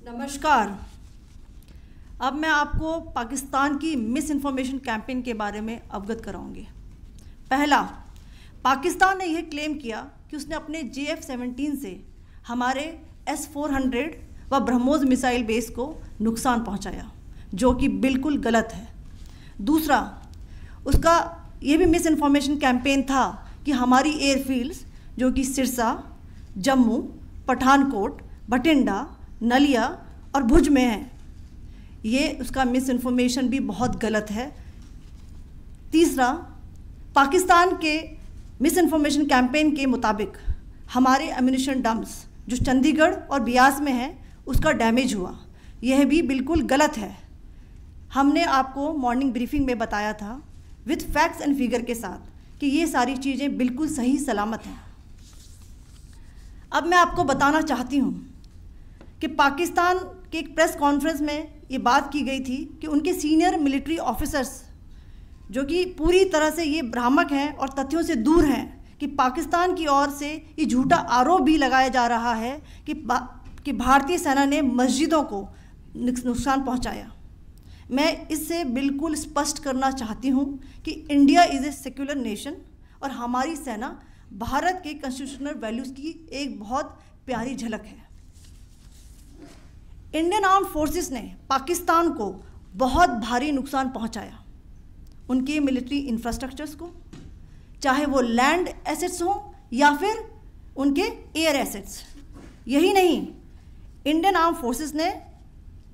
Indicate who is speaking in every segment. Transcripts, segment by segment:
Speaker 1: नमस्कार। अब मैं आपको पाकिस्तान की मिस इन्फॉर्मेशन कैंपेन के बारे में अवगत कराऊंगी। पहला, पाकिस्तान ने यह क्लेम किया कि उसने अपने JF-17 से हमारे S-400 व ब्रह्मोस मिसाइल बेस को नुकसान पहुंचाया, जो कि बिल्कुल गलत है। दूसरा, उसका ये भी मिस इन्फॉर्मेशन कैंपेन था कि हमारी एयरफील्ड्स जो कि सिरसा, जम्मू, पठानकोट, बठिंडा, नलिया और भुज में है, ये उसका मिस इन्फॉर्मेशन भी बहुत गलत है। तीसरा, पाकिस्तान के मिस इन्फॉर्मेशन कैंपेन के मुताबिक हमारे एम्यूनिशन डम्प्स जो चंडीगढ़ और बियास में है उसका डैमेज हुआ, यह भी बिल्कुल गलत है। हमने आपको मॉर्निंग ब्रीफिंग में बताया था विथ फैक्ट्स एंड फिगर के साथ कि ये सारी चीज़ें बिल्कुल सही सलामत हैं। अब मैं आपको बताना चाहती हूँ कि पाकिस्तान के एक प्रेस कॉन्फ्रेंस में ये बात की गई थी कि उनके सीनियर मिलिट्री ऑफिसर्स जो कि पूरी तरह से ये भ्रामक हैं और तथ्यों से दूर हैं कि पाकिस्तान की ओर से ये झूठा आरोप भी लगाया जा रहा है कि भारतीय सेना ने मस्जिदों को नुकसान पहुंचाया। मैं इससे बिल्कुल स्पष्ट करना चाहती हूं कि India is a secular nation और हमारी सेना भारत के कॉन्स्टिट्यूशनल वैल्यूज़ की एक बहुत प्यारी झलक है। इंडियन आर्म्ड फोर्सेस ने पाकिस्तान को बहुत भारी नुकसान पहुंचाया, उनके मिलिट्री इंफ्रास्ट्रक्चर्स को, चाहे वो लैंड एसेट्स हों या फिर उनके एयर एसेट्स। यही नहीं, इंडियन आर्म्ड फोर्सेस ने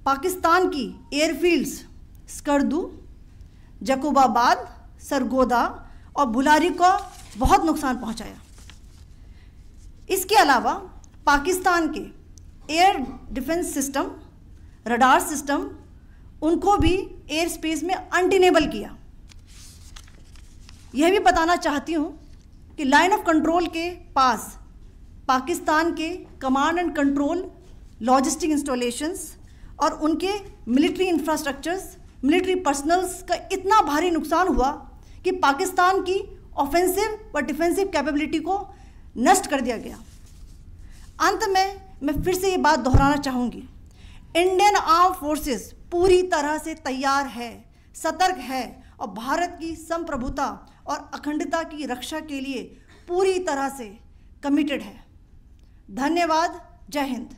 Speaker 1: पाकिस्तान की एयरफील्ड्स स्कर्दू, जकोबाबाद, सरगोदा और बुलारी को बहुत नुकसान पहुंचाया। इसके अलावा पाकिस्तान के air defence system, radar system, उनको भी एयर स्पेस में अनटेनेबल किया। यह भी बताना चाहती हूँ कि लाइन ऑफ कंट्रोल के पास पाकिस्तान के command and control logistic installations और उनके मिलिट्री इंफ्रास्ट्रक्चर्स, मिलिट्री पर्सनल्स का इतना भारी नुकसान हुआ कि पाकिस्तान की ऑफेंसिव व डिफेंसिव कैपेबिलिटी को नष्ट कर दिया गया। अंत में मैं फिर से ये बात दोहराना चाहूँगी, इंडियन आर्म फोर्सेस पूरी तरह से तैयार है, सतर्क है और भारत की संप्रभुता और अखंडता की रक्षा के लिए पूरी तरह से कमिटेड है। धन्यवाद। जय हिंद।